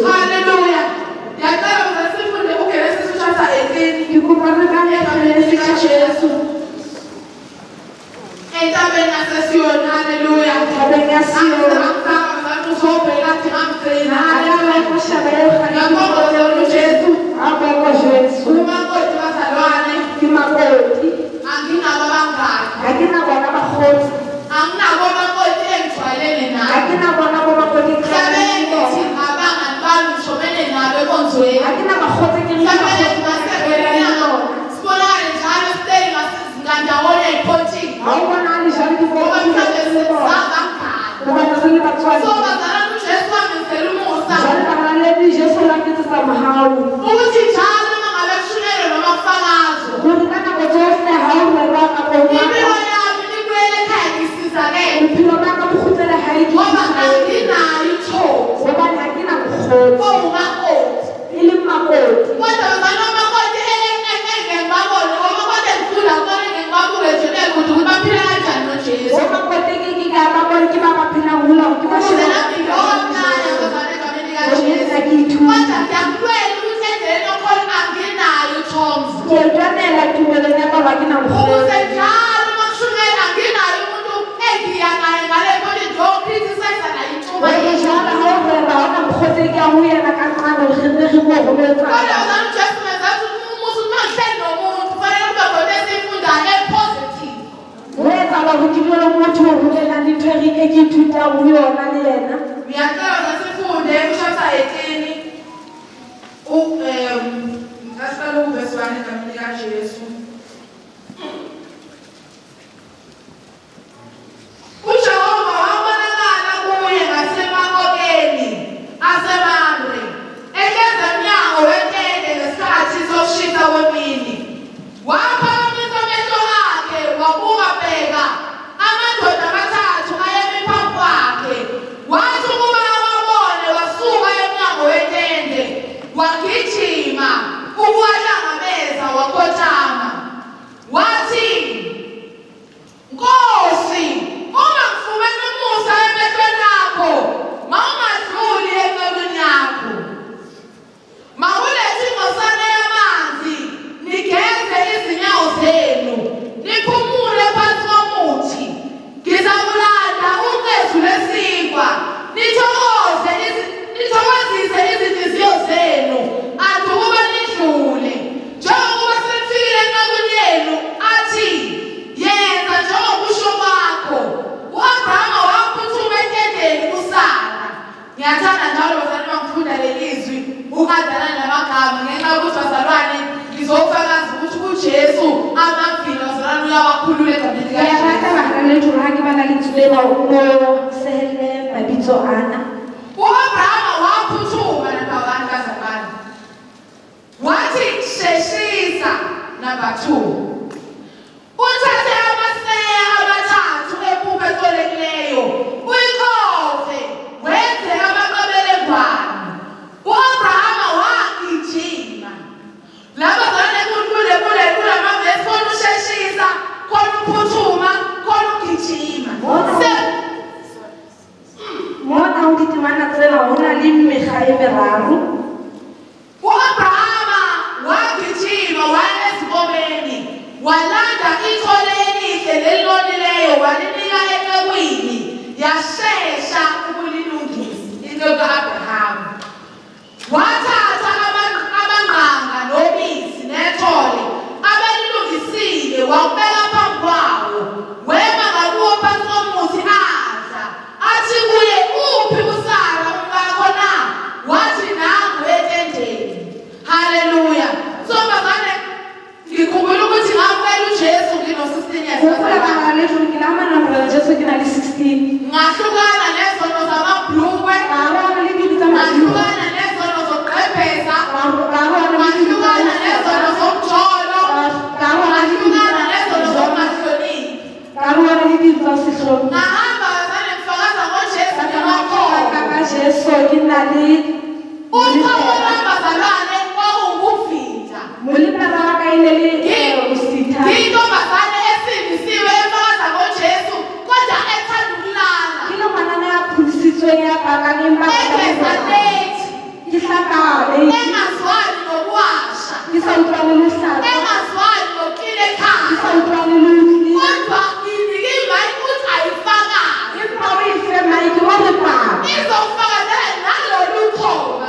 Hallelujah. Yaqala ngasifunde uGenesis chapter 18 ikubaleka Yesu. Entabeni yasesiyoni. Hallelujah. Entabeni yasesiyoni. Uzobheka athi ngamgcina. Yesu. Umakoti bazalwane. Anginabo abangani. Anginabo amakoti engijwayelene nawo. engazwani nokuwasha, engazwani nokuclean ekhaya, kodwa ngibike ukuthi ayifakazi, izofakazela nalolu khona.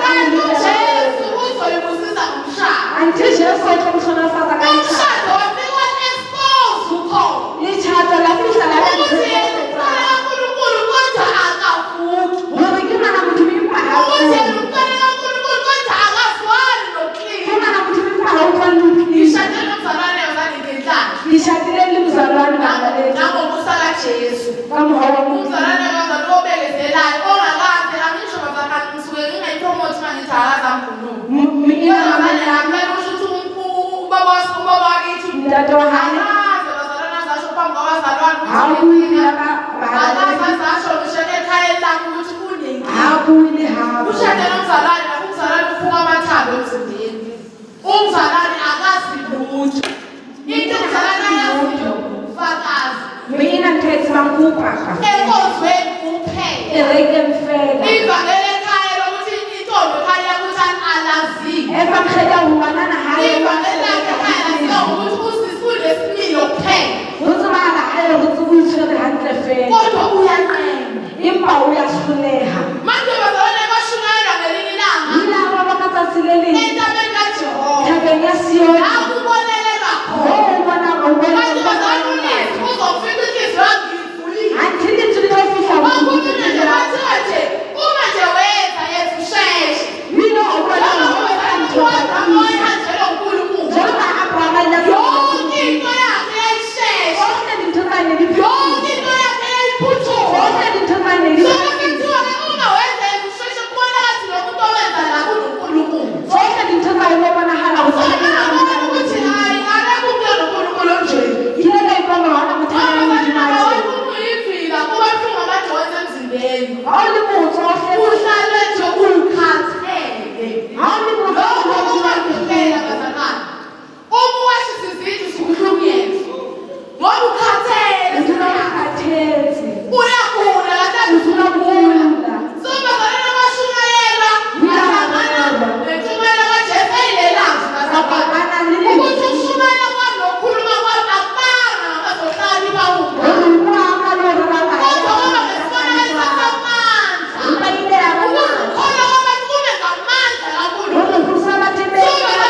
Kanti uJesu uzoyibusiza umshado. Umshado wafika wa-expose ukhona. Ukuthi yena ucela kaNkulunkulu kodwa akavuki. Ukuthi yena ucela kaNkulunkulu kodwa akazwani nokuclean. Ngishadile nomzalwane yozani ngenhlanga. Nangomusa kaJesu. Umzalwane yozani obekezelayo ongakaze angisho bazalwane ngisuke ngingayipromote uma ngithi akazamkhuluma. Ngiyazana ukuthi ubaba wakithi bazalwane azasho phambi kwabazalwane azasho ngisho ekhayeni lami ukuthi kunenkinga. Ushade nomzalwane lapho umzalwane ufuka amathambo emzimbeni. Umzalwane akazi lutho. Into umzalwane ayaziyo ufakazi. Enkonzweni kuphela. Ivangeli ekhaya lokuthi intombi ekhaya ukuthi alaziwe. Ivangeli lakhe ekhaya laziwa ukuthi usisi unesimilo kuphela. Kodwa uyanqena. Manje bazalwane bashunayelwa ngelinye ilanga entabeni kaJehova. Akubonelelwa khona. Manje bazalwane uNisi uzofika inhliziyo yangivulile. Wakhuluma nje bathiwa nje uma nje wenza yethu usheshe. Oyihanjelwe uNkulunkulu. Yonke into yakhe yayisheshe. Yonke into yakhe yayiphuthuma. Kuthiwa uma wenza yethu usheshe kubona ngathi lo muntu owenza la kuNkulunkulu. Ukuthi hayi akekho umuntu noNkulunkulu onjeni. Uyivila kuba buhlungu amajoyinti emzimbeni. Uhlale nje ukhathele. Lokho kubalulekile bazalwane. Uma uwashisa izindlu sukuhlukunyezwa. Ngoba ukhathele. Uyagula kahle uzulagula. So bazalwane abashunayelwa nentshumayelo kaJesu ayilelazi bazalwane. Ukuthi ukushumayela kwami nokukhuluma kwami akubanga ngabazohlala bawuba. Kodwa ngoba ngesibonakaliso samandla. Ukukholwa kwabantu kube ngamandla kaNkulunkulu. Ukukholwa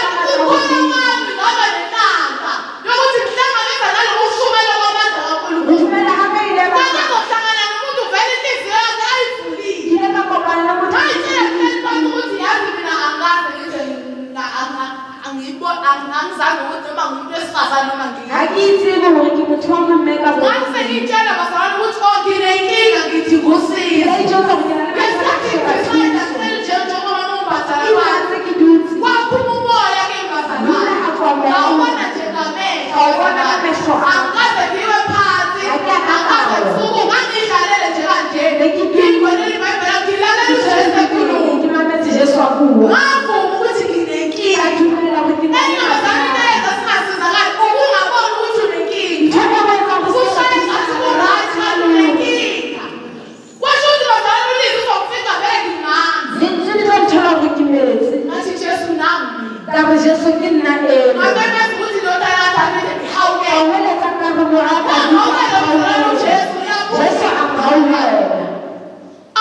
kwami ngaba nenamba yokuthi ngihlangabeza nalo kushumayela kwamandla kaNkulunkulu. Kanti ngizohlangana nomuntu vele inhliziyo yakhe ayivulile. Ayitshela phela ukuthi yazi mina angaze ngize angizange ukuthi noma ngumuntu wesifazane noma ngase ngitshela bazalwane ukuthi nginenkinga ngithi ngusiza. Waphuma umoya kimi bazalwane. Awubona nje ngamehlo. Angikaze ngiwe phansi. Angikaze ngisuke ngangidlalele nje kanje. Ngibonele iBhayibheli ngilalela uJesu ekhuluma. Ngavuma ukuthi nginenkinga. Enye bazalwane neza singasizakali ukungaboni ukuthi unenkinga. Kushayisa right ngabe unenkinga. Kwasho ukuthi bazalwane uNisi uzofika vele ngimanzi. Ngathi Jesu nami. Ngabemeza ukuthi ndoda yakhe amele ngihawukele. Ujesu uyabona.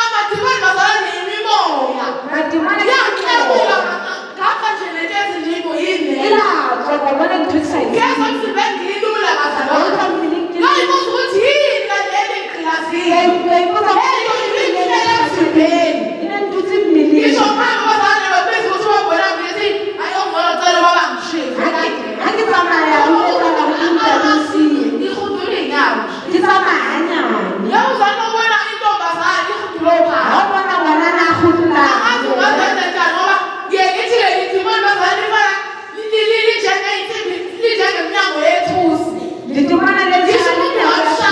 Amadimoni bazalwane yimimoya. Yakebuka ngapha nje lento ezinjengo yini. Ngezwa emzimbeni ngilula bazalwane. Ngayibuza ukuthi yini kanti leli ngigqilaziwe. Ngisho phambi bazalwane babezi ukuthi babona ngithi ayongibona cela baba ngishiye. Ngihudula iy'nyawo. Yawuzane ubona intombazane ihudula ophansi. Angazi ungazenza njani ngoba ngiye ngithi leli dimoni bazalwane lifana linjengemnyango yethusi. Ngisho umuntu washaya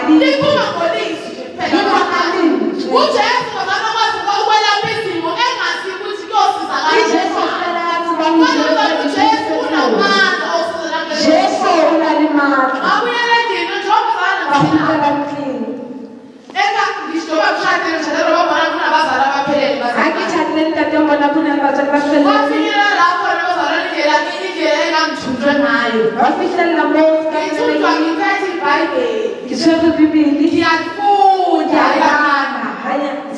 liphuma ngolizwi nje phela. uJesu bazalwane akwazi ukwelapha izimo engazi ukuthi kuyosiza kanjani. Kodwa uJesu unamandla osiza. Abuyele endlini njengoba bazalwane wafikela lapho abazalwane indlela engangijuntshwe ngayo ngithunjwa ngiphethe iBhayibheli ngiyafunda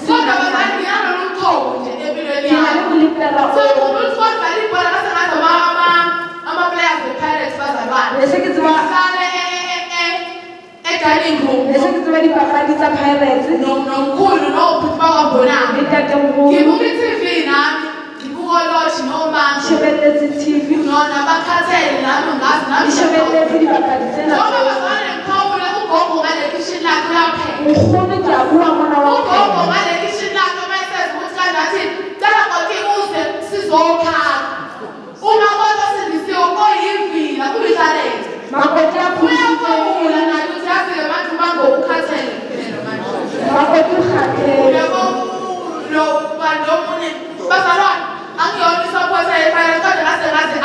kodwa abazali nginalolu luqhobo nje empilweni yami so umuntu kodwa libhola ngasengathi ama-players be-Pirates bazalwane ngihlale e-dining room nomkhulu nobhuti bakwabonami ngibuka i-TV nami ngibuka oloshi noma nabakhathele nami ngazi ngoba bazalwane ngiphawule ugogo ngale kitchen lakhe uyapheka ugogo ngale kitchen lakhe mesenza ukuthi kanti cela ngoki uze sizokhaka uma kodwa sindisiwe koyivila kuyitalente uyakhumbula naye ukuthi yazi-ke manje ubangokukhathele lo bantu omunye bazalwane angiyona isapota ye-Pirates kodwa ngasengathi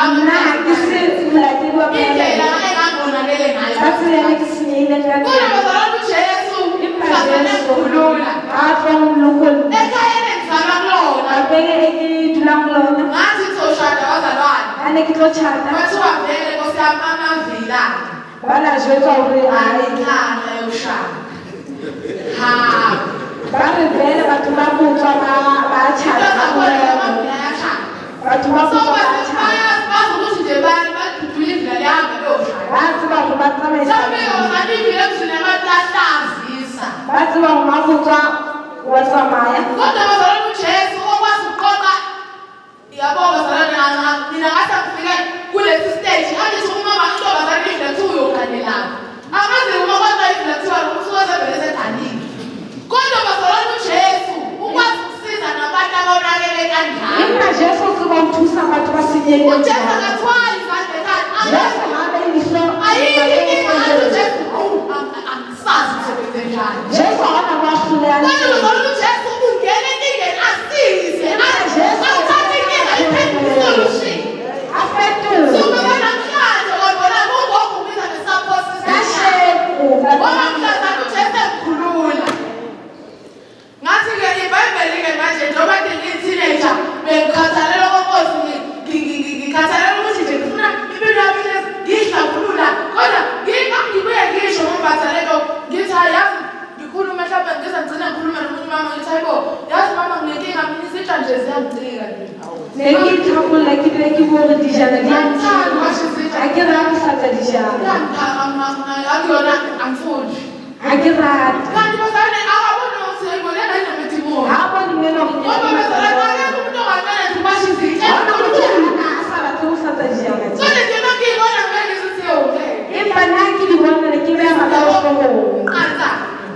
indlela engangonakele ngayo kodwa bazalwane uJesu mhlazane ngikhulula ekhayeni engizalwa kulona ngathi soshada bazalwane bathiwa vele Nkosi yami amavila ayinhlanga yokushada ba re bele batho ba botswa ba tšhata batho ba botswa ba tšhata ba tseba go ba tsamaisa ba tseba go ma botswa wa tsamaya kodwa bazalwane uJesu okwazi ukuqoqa yabo bazalwane mina ngathi ngifike kulesi stage angithi umama intombazane idlathiwe uyokhanelana angazi uma kodwa idlathiwa usuke vele sedanile kodwa bazalwane uJesu ukwazi ukusiza nabantu abonakele kanjalo Jesu uba uthusa abantu basinyele uJesu akathwali izandla ekhaya Jesu ngabe ilihlo ayikho uJesu angisazi ukuthi njani Jesu ona kwahlulana kodwa bazalwane uJesu ungena enkingeni asize Jesu athathe inkinga iphendule isolution afetule so namhlanje wabona ugogo ubiza ne-support system ngoba mhlazane uJesu emkhulula ngathi-ke iBhayibheli-ke manje njengoba ngiyi-teenager bengikhathalela okokosi ngikhathalela ukuthi nje ngifuna impilo yami ngiyihlakulula kodwa ngibuye ngisho ngombathalelo ngithi hayi yazi ngikhulume mhlawumbe ngize ngigcine ngikhulume nomunye umama ngithi hayi bo yazi mama nginenkinga mina izitsha nje ziyangicika nekithakola ke dire ke bore dijana di a ke rata satsa dijana akuyona angifuni a ke rata kanti bazalwane akabona ukuthi ngibonela inomethimoni ha bona ngeno ngoba bazalwane umuntu ongamele ngibashe izitsha asala ke o satsa dijana kodwa nje makibona ngeke ngithi okay empa nna ke di bona ke be ma ka go qanza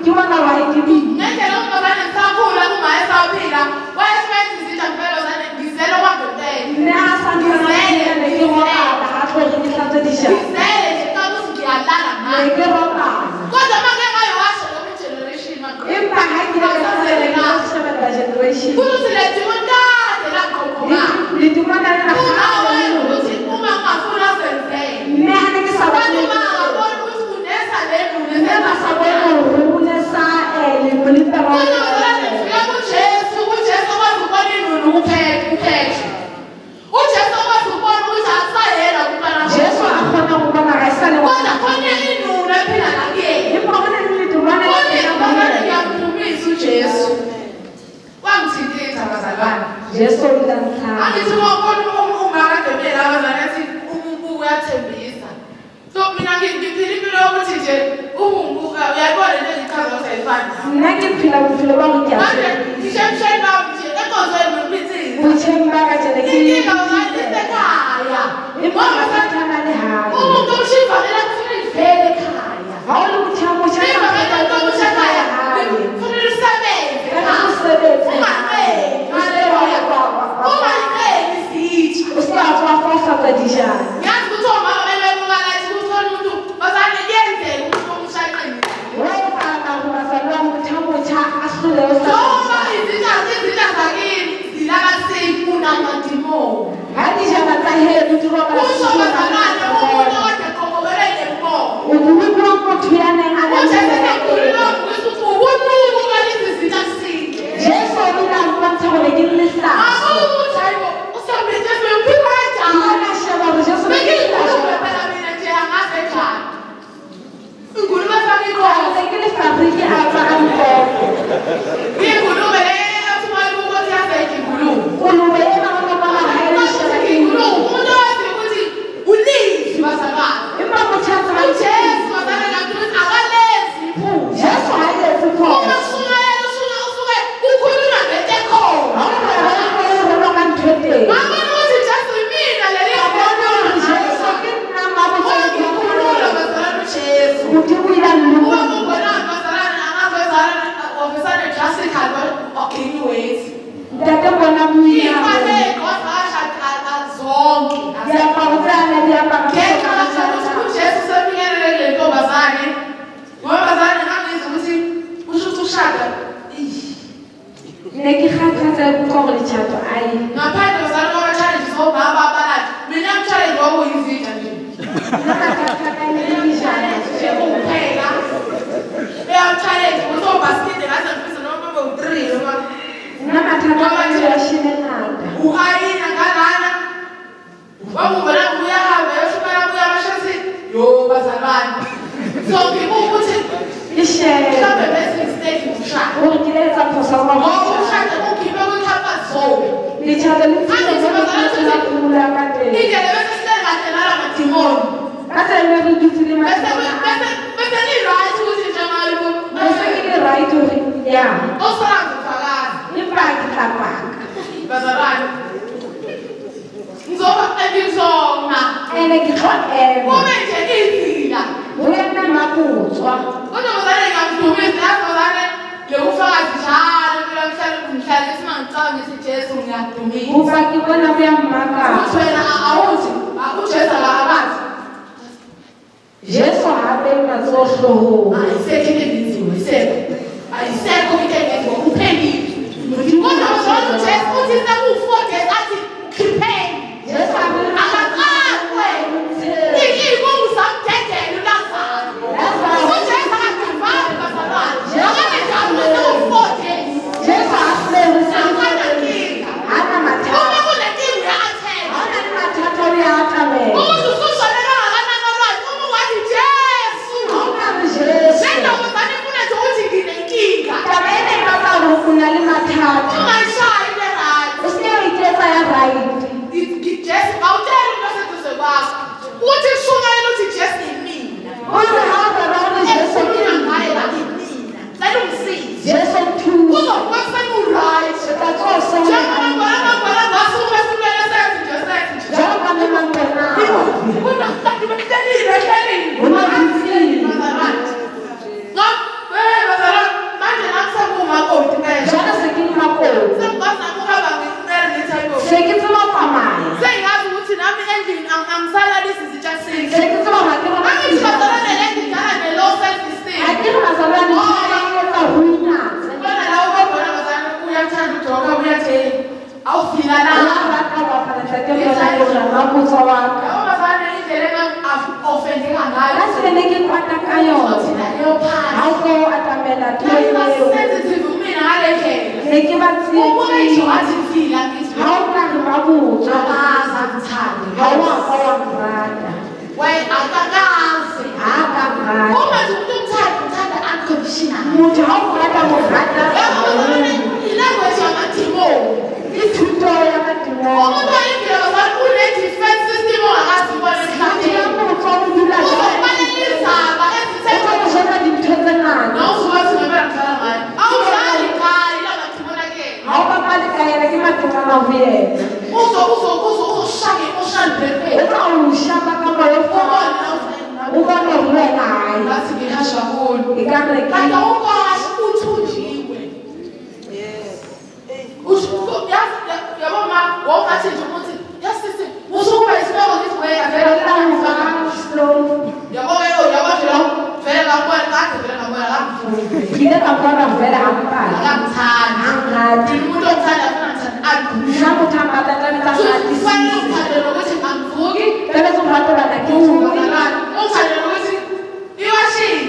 ke bona wa ke bi ngendlela ungabane ngisakhula kungaye saphila wayesebenza izitsha mpela zane ngizelo kwangempela nna santsane ke bona ha go ke satsa dijana ngizele nje xa kuthi ngiyalala ngayo ke bona kodwa manje ngayowasho lo generation empa ha ke re ka tsela ka shebela generation ukuthi lethi untade laqoqoka lidumana na ukuthi uma ungafuna senzele nna ne ke sa abantu bangabona ukuthi unesa lenu nesema sabona una sa le molita ba kodwa bazalwane fika kuJesu okwazi ukubona inunu kuphethe uJesu okwazi ukubona ukuthi asayena kuqala Jesu akhona ukubona ga isale wa kodwa khona inunu ephila nakuyena ibona lidumana kodwa ngiyamthumisa uJesu wangithintitha bazalwane Jesu ulanthanda angithi ngokona ungakadebela abazalwane athi umuntu uyathembisa so mina ngiphila impilo yokuthi nje ubunguka uyayibona into engichaza ukuthi ayifani nna ke phela bophelo ba go ke manje ngishemsheni bami nje enkonzweni nokuphithisa uthemba ka jele ke inkinga uzali isekhaya ngoba sathana le hayi umuntu ushivalela kufuna ivele ekhaya ha o le muthambo cha Ima ngento okushaya kufanele usebenze usebenze ungaqeki haleluya ungaqeki sithi usithatha afasa ka dijana ngiyazi ukuthi omama bebebuka lathi kukhona umuntu bazane kuyenzeka umuntu omushaqile wena ngubazalwa muthambo cha ahlule noma izitha zakini zilala seyifuna amadimoni hadijana ta he mutiro ba kusho bazalwane umuntu okade qokobele ngemoya ububwa motho ya neng a Jesu ekhuluma ukuthi ubuntu kalisi zitha sini Jesu o la mpontsha gore ke le sa akuthi hayibo ne ke kgathatsa utlwa gore lechato ai ngaphandle bazali kwama-challenges obaba abalathi mina am-challenge wakuyizitsha nje ukupheka uyam-challenge usobhaskide ngaze ngifisa noma ube u-3 noma u-ayina ngalana wakuvela uyahamba yoshukela kuyamashasini yo bazalwane so ngibuka ukuthi mhlawumbe bese i-stage ukushada ushade ukhiphe kwi-comfort zone indlela bese sihleli kahle nala madimoni bese ni-right ukuthi right osakazifakazi bazalwane ngizoba engizona kube nje izila kodwa bazane ngamdumisi yazozane lekufakazi njalo mhlale esimangicaba ngithi Jesu ngiyakudumisa ukuthi wena awuthi uJesu akazi Jesu habe matsohloho ayisekho into engenziwe ayisekho into engenziwe uphelile kodwa uzona uJesu uthi sekuwu-4 days athi khipheni akaqakwe iy'kungu samdedele uLazaro uJesu akadivani bazalwane akanejabule sekuwu-4 days akanankinga uma kunenkinga uya-attend umuntu usushonelwe ngakananolwazi uma ungathi Jesu nentombazane ifuna nje ukuthi nginenkinga ungashayi le-right Jesu awutshela umuntu oseduze kwakho uthi kushumayela uthi Jesu yimina ekhuluma ngaye la yimina cela ungisize uzovuka senu-right njengamangwala ngasuke esimele senze nje manje nakusakumakoti sengazi ukuthi nami endlini angisalalisi izitsha angithi bazalwane le ngidala ne-low self-esteem bona lawo babona bazalwane uyathanda ujoka uyatheni awufila lawo bazalwane indlela ofendeka ngayo thina leyo phansi umina ngale ndlela umuntu wathi mfila ngithi akaza ngithande akakaze uma nje umuntu umthanda unconditional ilanguage yamadimoni umuntu wayimvile bazalwane une-defense system ongakazi ubona emhlabeni uzokubalela izaba nawusukathi ngempela ngidlala ngayo awudlali ngayo ilamadimoni akena uzoshaya emotionalbefeathi ngihasha kulo kanti awukwazi uthunjiwe yaboma wawungathi nje ukuthi yasisi usukuba isibeko ngithi weyavela yabona vele ngambona kade vele ngambona akangithandi umuntu omthanda afuna ngithanda ungithandela ukuthi angivuki ungithandela ukuthi iwashini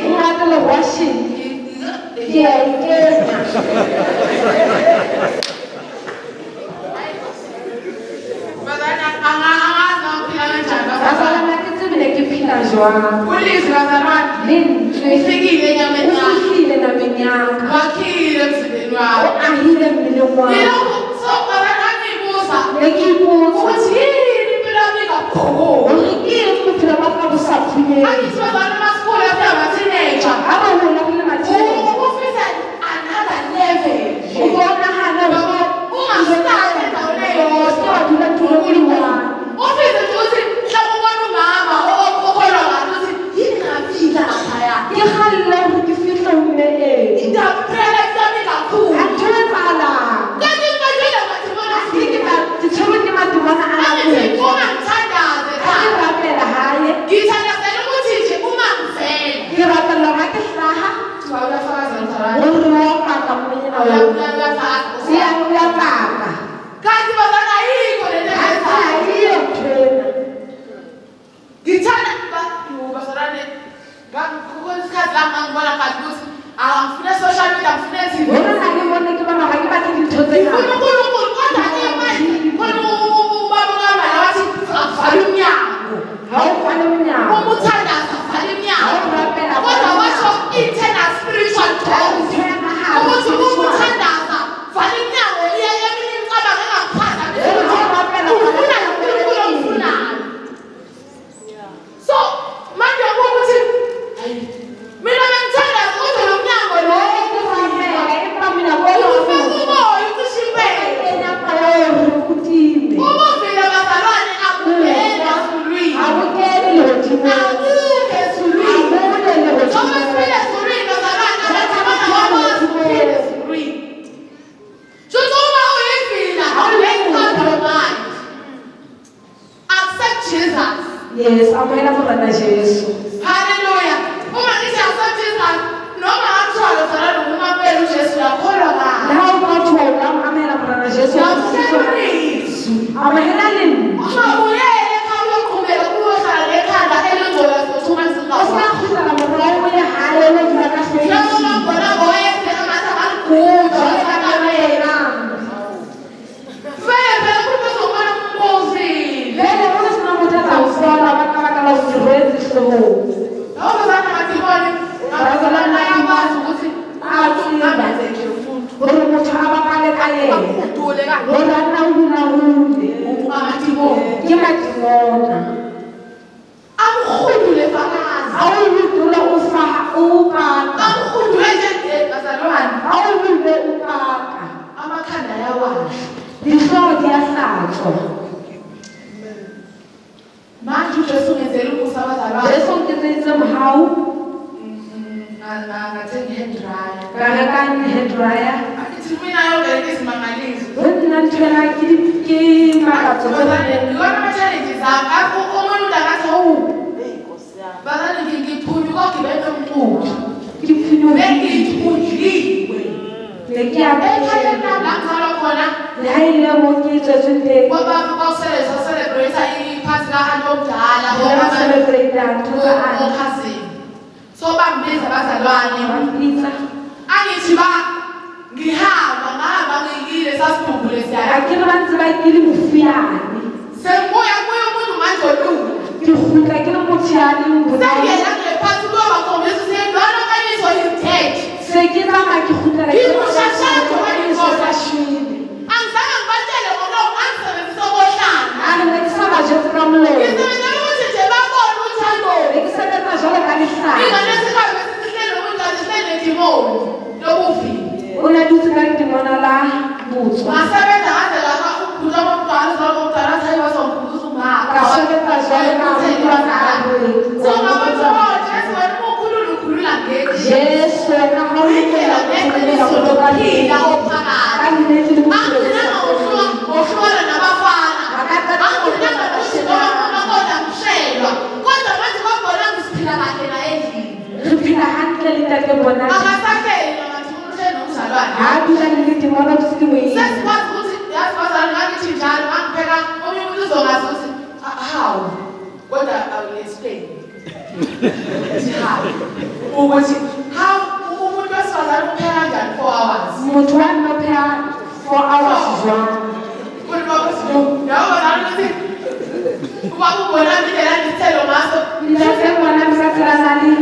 bazana angazi ngaphila kanjani ulizwi bazalwane ufikile enyameni yakho wakhile emzimbeni wakho so bazana angiyibuza ukuthi yini impilo yami ingabhokoli angithi bazana amasikhulu afika ama-teenager ufisa another level ungasithatha endaweni eyodwa ufise nje ukuthi mhlawumbe ubona umama okholwa ngathi ukuthi yini ngafika laphaya indaphela yami kakhulu kanti angithi uma ngithandaze ngithandazela ukuthi nje uma ngivela uyafakaza mthalane uyafakaza ngibona kahle ukuthi angifune social media ngifune TV. Wena ngibona ke bana ga ke batle dintho tse ngaka. Ngifuna uNkulunkulu kodwa ke manje khona ubaba kaMama wathi avala umnyango. Hawu vala umnyango. Uma uthandaza vala umnyango. Kodwa washo internal spiritual doors. Ukuthi uma uthandaza vala umnyango iya emini imicabanga engakuphatha ufuna uNkulunkulu omfunayo. So manje ukuthi mina bengithanda kodwa lo mnyango lo ufuna empamina bona umoya ukushibela ukuthi ubuvila bazalwane akungena esulwini akukeli lothiwe akuke esulwini noma sifile esulwini bazalwane abathemana kwabazuphile esulwini shothi uma uyivila awulenkompromise accept Jesus. Yes, amena morena Jesu. Hallelujah. Uma ngithi accept Jesus noma ngathiwa bazalwane umameli uJesu yakholwa ngani Now God will amena morena Jesu. Amena lini. Ungabuyele ekhaya uyoqhubeka kuyohlala ekhanda elingcola for 2 months ngawo. Usakhula namorena uye haye wenza kahle. Noma ngibona ngoyese ngathi akaligudu asakamela. Vele kuba zobona umbuzi. Vele wona sinamuthatha usola abakala uziregister ho. Hawu bazana madimoni. Bazalwana yakwazi ukuthi athi nje umuntu. Bona umuntu abakale kaye. Akudule kanti. Bona unawunde. Amadimoni. Ke madimona. Amkhudule fakazi. Awuyidula ufaha ukaka. Amkhudule nje bazalwane. Awuyidule ukaka. Amakhanda yawazi. Dihloko diyahlatshwa. Manje uJesu ngenzela umusa abazalwane. Jesu ngizitse mhawu. Ngathenga i-hair dryer. Kakakani hair dryer. Athi mina yonke izimangaliso. Wena nthwela ke makatso. Ngibona ama-challenges ami. Omunye umuntu angathi hawu. Bazalwane ngiphunyuka ogibele umculo. Ngiphunyuka. Bengithudliwe. Ekhaya la ngizalwa khona. Hayi lebo ngitshe sunde. Kwakuselebrate iphathi ka-anti omdala Ngaba celebrate nthuka ani. okhazini. So bambiza abazalwane. Bambiza. Angithi ngihamba ngiyile sasikhumbule siyaya. Akere bantse ba kile mofiyane. Sengibuya umuntu manje olula. Ngihutla ke motshane ngona. Sengiyela ngephathi kuyobakhombisa ukuthi lona kanyiswa yizithethe. Se ke tsamaya ke gutla ke Ngikushashasha ngona shwini. Angizange ngibatshele ngolo angisebenzisa okohlanga. Ani ngisaba jesu kamlo. Ngisebenzela ukuthi nje babone uthando. Ngisebenza jalo ka lihlala. Ingane esikhabe sihlele nomuntu asihlele ndimoni lobuvila. Una dutse ka ndimona la butswa. Ngasebenza ngaze lapha ukubhuza komntwana zalomntwana athi bazomkhumbuza umama. Kasebenza jalo ka mntwana ngabe. So ngabathi Jesu wena ukhulula ukhulula ngeke. Yesu wena Indlela hawukhulula ukuphila ophakathi. Kanginethi Angilanga ngohlola nabafana. Angilanga noshidona kodwa ngishelwa. Kodwa manje babona ngisiphila kahle na endlini. Riphila hantle le tate bona. Akasahleli ngathi umuntu enomzalwane. Hayi la ngithi mona kusikwini. Sesikwazi ukuthi yasibazana ngathi njalo angipheka omunye umuntu uzongazi ukuthi how kodwa I will explain. Ukuthi how umuntu wesifazane upheka kanjani 4 hours. Umuntu wami phela 4 hours jwang. Kuba bazalwane ukuthi kuba ubona indlela isithelo ngaso. Ndase bona msakhala nali.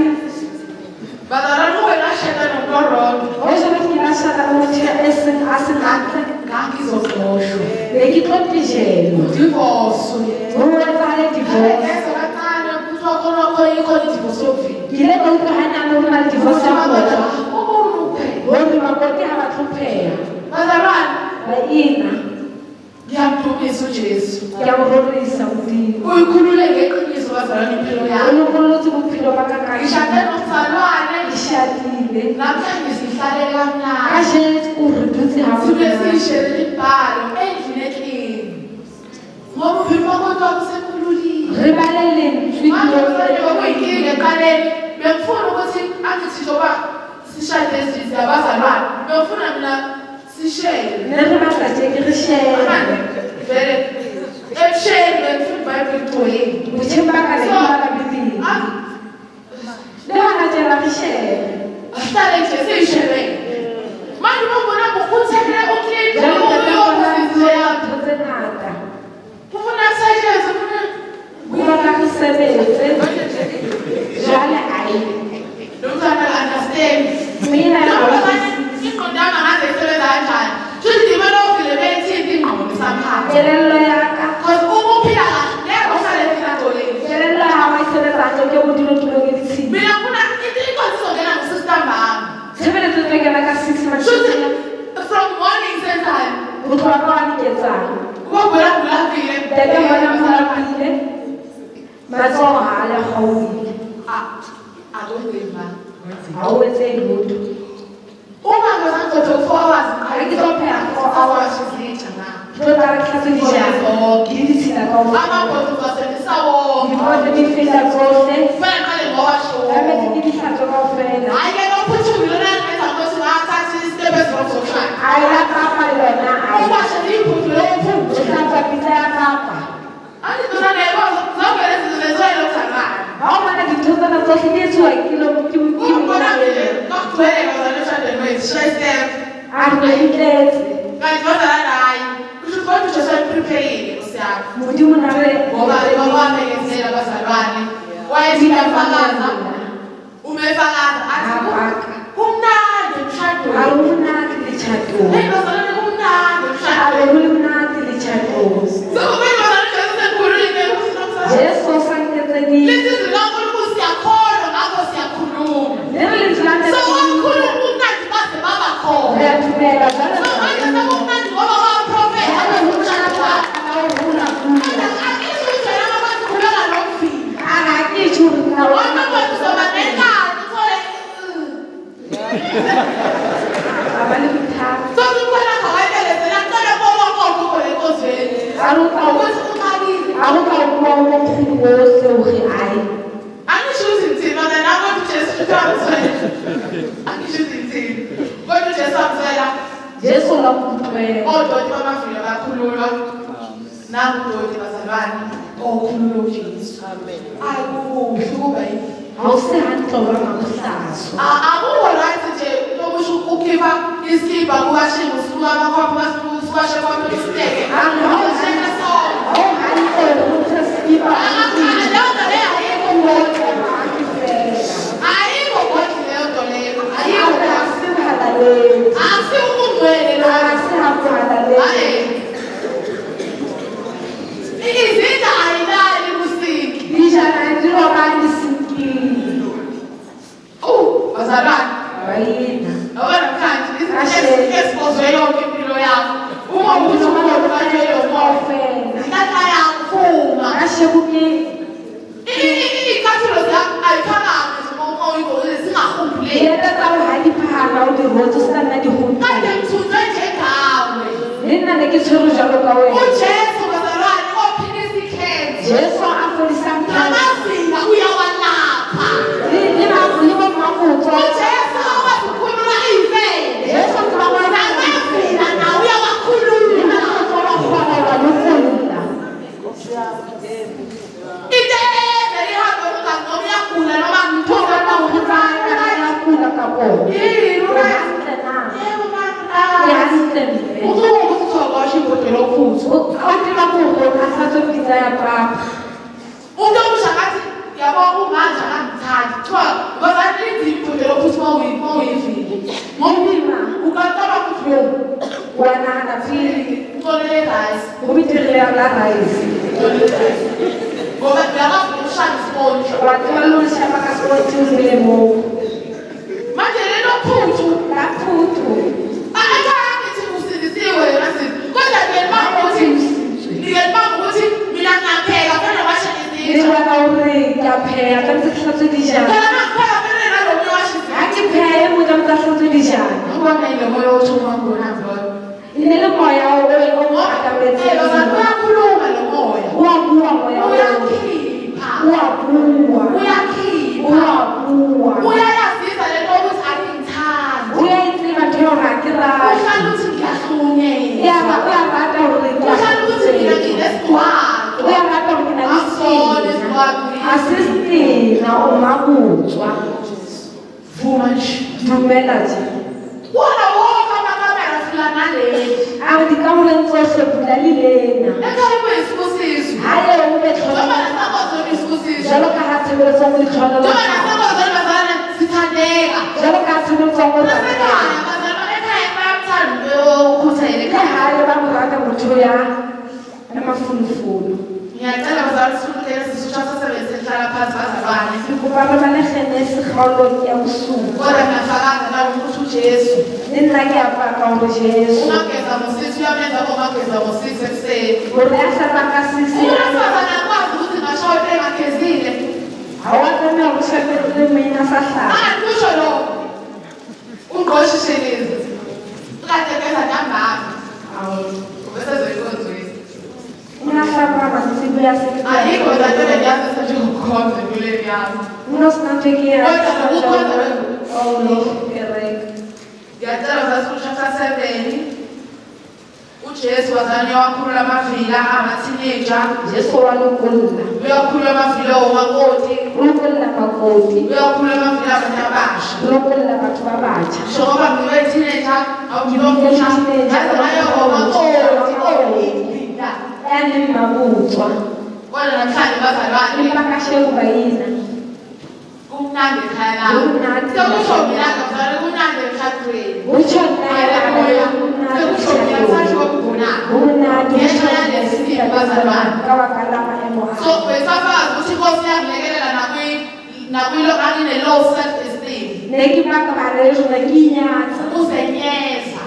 Bazalwane wena shada nomroro. Oje ukuthi ngashada nomuntu asingahle Ngangizoxoshwa. Lekitotijelo. Divorce. Uwenza le divorce. Kile ntho hana no na divorce ya motho. Hore makoti ha ba tlhophela. Ba ina. Ngiyamdumisa uJesu. Ke a mororisa Modimo. Uyikhulule ngeqiniso bazalwane impilo yakho. Unokhululotse bophelo ba ka kae. Ngishade nomzalwane. Ngishadile. Namhlanje sihlale kamnandi. Kashe o re dutse ha Sibe sishere ibhalo endlini eklini. Ngoba uphilo wakho kusekhululile. re balele ntwiko. Manje okuyinkinga eqaleni bengifuna ukuthi angithi njoba sishade ezithi abazalwane. Bengifuna mina sishare. Ne re batla je ke re share. Vele ebshare bengifuna iBhayibheli igcwele. Buthemba ka le ba bibili. Le hana je ra re share. asihlale nje siyishelele manje uma ubona ngokhuthele uklini ufuna kusetshenzwe Kuba kusebenze jwale hayi nomntwana understand mina ingqondo yami angaze isebenza kanjani shuthi ndime novile beyithinta ingqondo somehow kelelo yaka because uma uphila kahle ngeke uhlale phila ngcoleni kelelo yawa isebenza nje ukuthi unotulo ngithi mina funa inkonzo izongena ngusistem bami sebele tutengela ka 6 months shuthi from morning senzayo utwa kwani ketsana ubabula bulafile tete bona mfapile matsohala khawile I don't think man awethe lutho uma ngazangothi 4 hours Akitophela 4 hours later now totala kuhlasela ngithi la kawo amabhodo basebenzisa wonke ngibona imifila zonke kufanele qale ngowasho abethi ngihlatho kawufela hayi ke nophuthumile ngenza ukuthi ngathatha isitebe ezirozoshana ayilapha yona ukwasha iphuthu lophuthu uhlatha pizza yapapa andidona nebo zonke lezi zinto lezoyelo thangana awubona ngithozana zohle ngethiwa kilo ubona vile kakugcwele ngazaleshadeni wethu shayistep akuyihlezi kanti kodwa hayi kusho ukuthi kodwa useprepayile usiyami mudimu nawe ngoba babambekezela abazalwane wayezingafakaza umefakaza athi kumnandi umshado alumnati lichato hey bazalwane kumnandi umshado alumnati lichato so bazalwane sesekhulile Yesu sankezenile lezi zikankulunkulu siyakholwa ngakho siyakhuluma lelo lihlande so wakhuluma umnandi baze baba khona uyathumela so manje sekumnandi ngoba waprofeta umshado Yesu lakuthwele odoti bamafika bakhululwa nakudoti bazalwane okhululwa uJesu ayikuhle ukuba awusehanhlobo ngakuhlazo akubo right nje lokusho ukhipha isikipha kubashinga usuka amakhopha basibashe kwapha isiteke awusheka sonke awuhanhlobo ukuthi sikiba ayikho kodwa leyo nto leyo ayikho asihalaleli asiwungcwele lo asihakuhalaleli izinto ayilali kusiki dijana njengobani sikile bazalwane ayina awona manje esipozwe yonke impilo yakho uma uthi umuntu kanjalo ofena zikhatha yakufuma ashe kuki ikhathilo zakho ayiphakame uma uyibone singahumbuleki yena tawuhadiphana udirotso sitana dihunta kade mthunjwe njengawe nina nekitshwero jalo ka wena ujesu bazalwane ophilisa ikhenzi Yesu afolisa mkhaya amazinga uyawalapha liba mamutso ujesu akwazi ukukhulula iy'fele Yesu ngibakwazi amazinga nawe uyawakhulula itele lihambe ungazi noma uyagula noma ngithola umuntu omusha ngathi yabo umanje akangithandi kuthiwa bazalithi iphuthe lokuthi uma uyivile ngomima ukacaba ukuthi yo ucolele rayisi ngoba uyakwazi ukushaya isponji manje lelo phuthu akangithi usindisiwe nasithi kodwa ngiyelibamba ukuthi mina ngiyapheka kufanele washe izitsha phela nangipheka kufanele nalomunye washe izitsha ngibona ile moya othuma ngona vlona uyakhuluma lo moya uyakhipha uyayazisa lento ukuthi angingithandi uhlala uthi ngiyahlukunyezwa uhlala ukuthi mina nginesigwaqo asone isigwaqo asistina umakutswa vuma nje dumela nje wona wonke amakamera silana leli awudikamuleng tsohle bula le lena ekhaya kuyisibusiso haye ube ngoba tlhola nasabazo isibusiso jalo ka ha tshebeletso mo ditlhola ngoba nasabazo bazana sithandeka jalo ka tshebeletso mo nasekhaya bazana ekhaya bayathanda ukukhuthalela le ekhaya haye ba mo rata motho ya amafulufulu ngiyacela bazali sikhululeke sisho sasebenzise hlala phansi bazalwane kopa re balekgene sekgaolong ya bosuku kodwa ngiyafakaza nawe ukuthi uJesu le nna ke apaka gore jesu ungageza ngosisi uyamenza ungageza ngosisi ekuseni gore a hlapa ka sisi uyafazana akwazi ukuthi ngashoyo engagezile ga wa tsamaya go šhapelele maina sa hlapa kusho lokho ungqoshishilizi ukatekeza ntambama ubesezoyikonzwisa unahlapa masisibo ya ayikho zanto endiyazi njengokhonze empilweni yami unosinatekea ngiyacela sasikushatha 7 uJesu wazanye wakhulula amavila ama-teenager jesu walokulla uyakhulula amavila omakoti ulokulla makoti uyakhulula amavila abantu abasha ulokulla batho ba batsha njengoba ngiwe-teenager awugilomusha ngazanayo omakoti yanemmabutswa kodwa namhlanje bazalwane impakasheko bayina kumnandi ekhaya lami sekusho mina ngazalwane kumnandi emshadweni utsho naye sekusho mina kusasho kokugulana umunadi ngenxa yalesi simo bazalwane kawakala maemo so besafazi ukuthi inkosi yangilekelela nakwilo angine-low self-esteem nekipaka barelezo nekinyatsa uzenyeza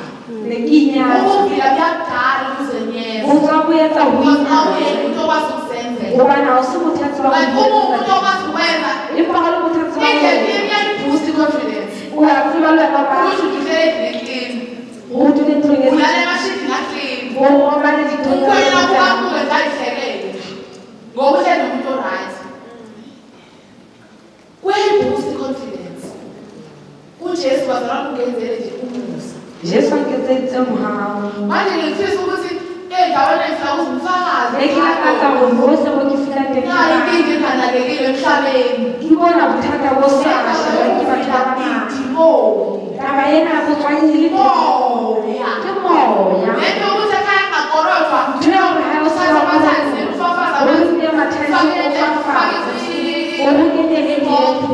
nekinyatsa ukuvila kuyakudala ukuzenyeza uzakuyetsa because awuyena umuntu okwazi ukusenzela ngoba nawo simuthatsi like uma umuntu okwazi ukwenza impaka lomuthatsi indlela iyayiboost i-confidence uyatsiba lwena ba ukuthi uhleli clean ukuthi lentlong ulale emashidi nga-clean ngoba ukwena kukamuke ndayihlekele ngoba uhleli nomuntu oright kuyayiboost i-confidence ujesu wazalwa kungenzele nje umusa jesu ankezetse mohago manje ngifisa ukuthi ey'ndaweni engifika kuze ngifakazi nekilakatsa gore bose bo ke fila teng nayo inkinga enganakekile emhlabeni ke bona bothata bo sasha ke batho ba bangata taba ena go tswanyele ke moya lento ukuthi ekhaya ngakorojwa ntho ya gore ga o sa orite mathaisi o rukenegedieti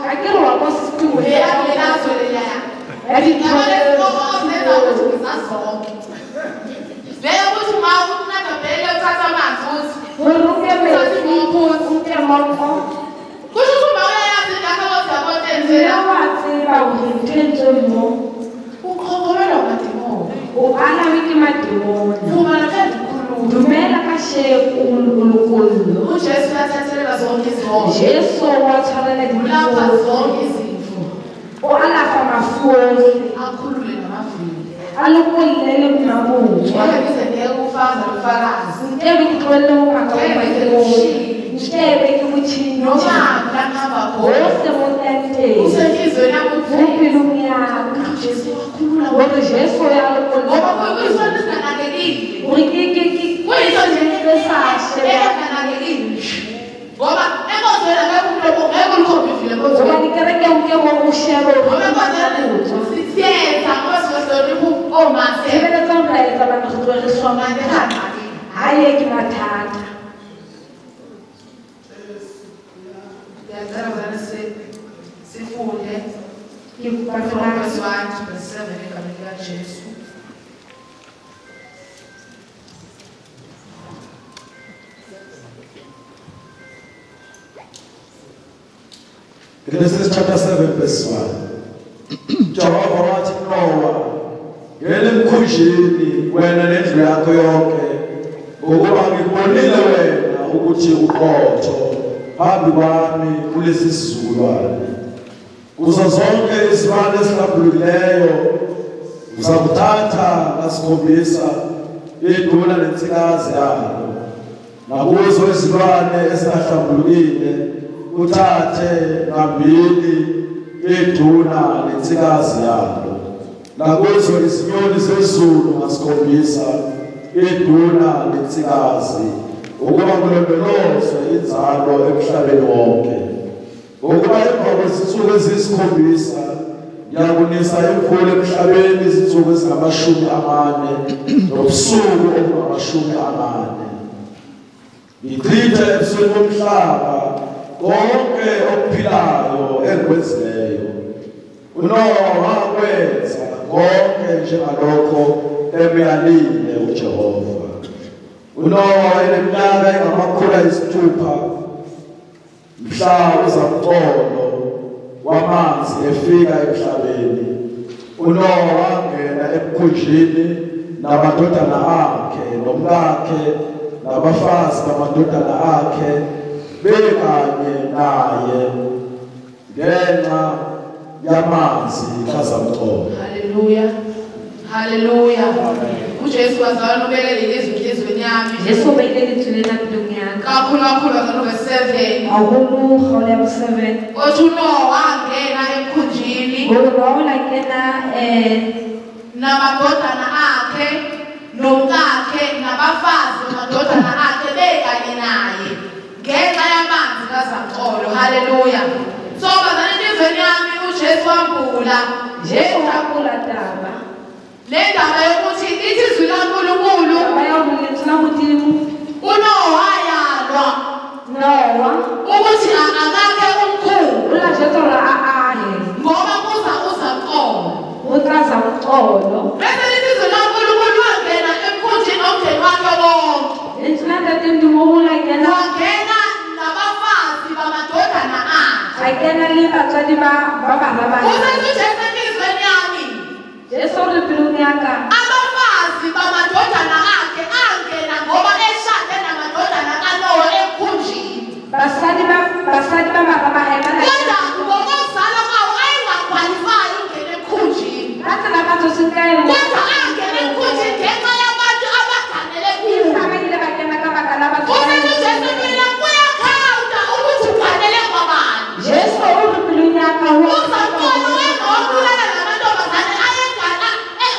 a ke re wa ko sestumo ya dithoeo gore o ke metsi o ke moko nna wa tseba gore ntho e ntswe mo o alawe ke madimona dumela ka sheko lokollo jesu wa tshwarela difo o alafa mafuohle a lokollele mmabotswa ntebe ke tloelle go maka bomakeone ntebe ke botšhintšhi gose mo tenteng mo pelong yaka gore jesu ya lokolle gore ke sa sheba goba dikerekeng ke bo go shebe sebeletsa molaetsa bana go tlogeswa haye ke mathata ke kopa Genesis chapter 7 verse 1. Jehova wathi Noah, ngene emkhunjini wena nendlu yakho yonke, ngokuba ngikubonile wena ukuthi uqotho phambi kwami kulesi sizukulwane. Kuzo zonke izilwane ezingaphulukileyo uzakuthatha ngasikhombisa iduna nensikazi yalo, nakuzo izilwane ezingahlambulukile uthathe ngambili iduna nensikazi yalo, nakuzo izinyoni zezulu ngasikhombisa iduna nensikazi, ukuba kulondolozwe inzalo emhlabeni wonke. Ngokuba emva kwezinsuku eziyisikhombisa ngiyakunisa imvula emhlabeni izinsuku ezingama40 nobusuku obungama40. Ngichitha ebusweni bomhlaba konke okuphilayo engikwenzileyo. uNowa wakwenza konke njengalokho emyalile uJehova. uNowa eneminyaka engama600 mhla uzamcolo wamanzi efika emhlabeni. uNowa wangena emkhunjini namadodana akhe nomkakhe nabafazi bamadodana akhe bekanye naye ngenxa yamanzi kazamcolo. Hallelujah. Hallelujah. uJesu wazalwa ubekele ilizwi enhlizweni yami. Yesu ubekele thulena empilweni yakho. Kakhulu verse 7. Awulu hole 7. Othi uNowa wangena emkhunjini Ngoba ngena namadodana akhe nomkakhe nabafazi bamadodana akhe bekanye naye ngenxa yamanzi kazamcolo. Hallelujah. So bazana enhlizweni yami uJesu wambula. Yesu wambula daba. Le ndaba yokuthi ithi izwi laNkulunkulu uNowa yalwa ukuthi akakhe umkhulu ngoba kuza uzamcolo. Bese lithi izwi laNkulunkulu wangena emkhunjini omndeni wakhe wonke. Wangena nabafazi bamadodana akhe. Usethi uJesu enhlizweni yami abafazi bamadodana akhe angena ngoba eshade namadodana kaNowa emkhunjini. Kodwa ngokuzalwa kwawo ayengakwalifai ukungena emkhunjini. Kodwa angena emkhunjini ngenxa yabantu abaganele kuwo. Usethi uJesu mina kuyakhawunta ukuthi uganele kwabani. Uzamcolo wengobulala namantombazane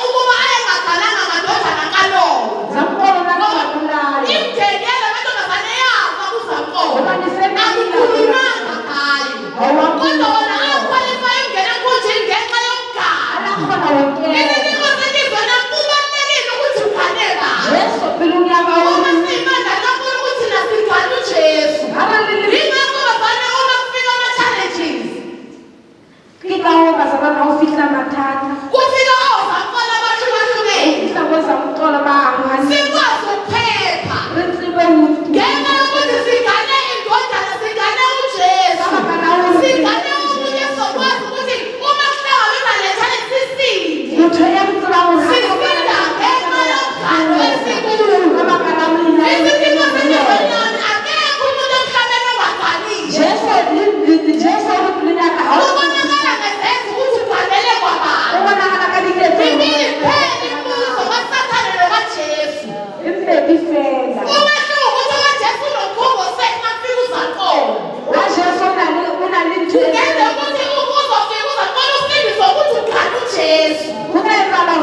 ukuba ayengagananga amadodana kaNowa. Imindeni yalamantombazane yafa kuzamcolo. Akukhulunanga ngayo. Kodwa wona akwalifai ukungena emkhunjini ngenxa yokugana. Iningi ngoselizweni kubalulekile ukuthi ugane kahle. Uma siyimandla kakhulu ukuthi thina sigane uJesu. Yingakho bazane uma kufika ama-challenges kufika ozamcolo abahlukahlukene sikwazi ukuphepha ngenxa yokuthi sigane indodana, sigane uJesu, sigane umuntu esizokwazi ukuthi uma kuhlangabezana le-challenge sisinde. Sisinda ngenxa yomgano esikuwo. Isidingo selizweni yami akekho umuntu emhlabeni ongaganile. Ubonakala ngezenzo ukuthi uganele kwabani. Mibili kuphela imibuzo kaSathane nokaJesu. Umehluko ukuthi ukaJesu unomkhongozi makufika uzamcolo. Kungenzeka ukuthi uzofika uzamcolo usindiswe ukuthi ugane uJesu. Kodwa uma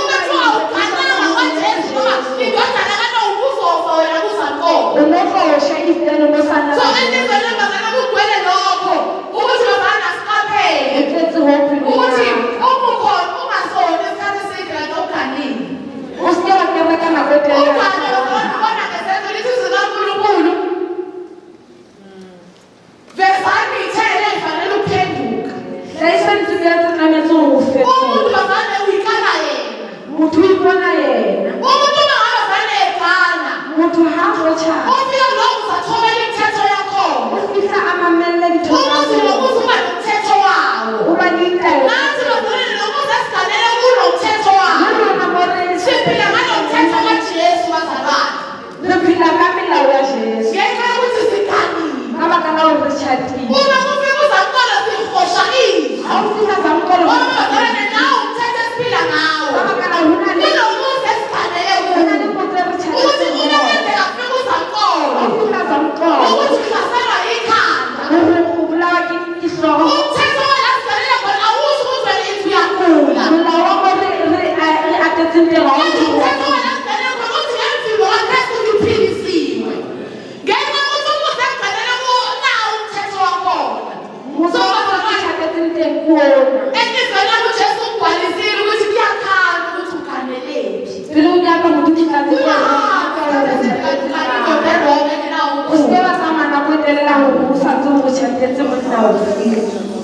kuthiwa ugananga kwaJesu noma indodana kaNowa ubuzofa wena kuzamcolo. So enhlizweni yabazali kugcwele lokho ukuthi bazali asiqaphele ukuthi umukhona ungasoni esikhathi eside kanti awuganile. Ubona ngesenzo lithi izwi laNkulunkulu vezani iy'thelo ey'fanele ukuphenduka. Umuntu bazane uyikana yena. Umuntu uma ngabe bazane ekana ufika lokhu uzathobela imithetho yakhona. Umuzi nomuzi uba nomthetho wawo. Nathi bazane nomuzi esiganele kulo mthetho wawo. Siphila ngalo mthetho kaJesu bazalwane. Ngenxa yokuthi siganile. Uma kufika uzamcolo sihosha izwi. Ngoba bazalwane nawo umthetho esiphila ngawo. Kulo muzi esiganele kuwo. Ukuthi uma kwenzeka kufika uzamcolo kuona. Enhliziyweni yakho uJesu ugwalisile ukuthi kuyakhanya ukuthi ukhanelephi. Pelo nyaka mutu kazi ya. Usiteba sama na kuendelea huku sasa tungu cha tete mwana wa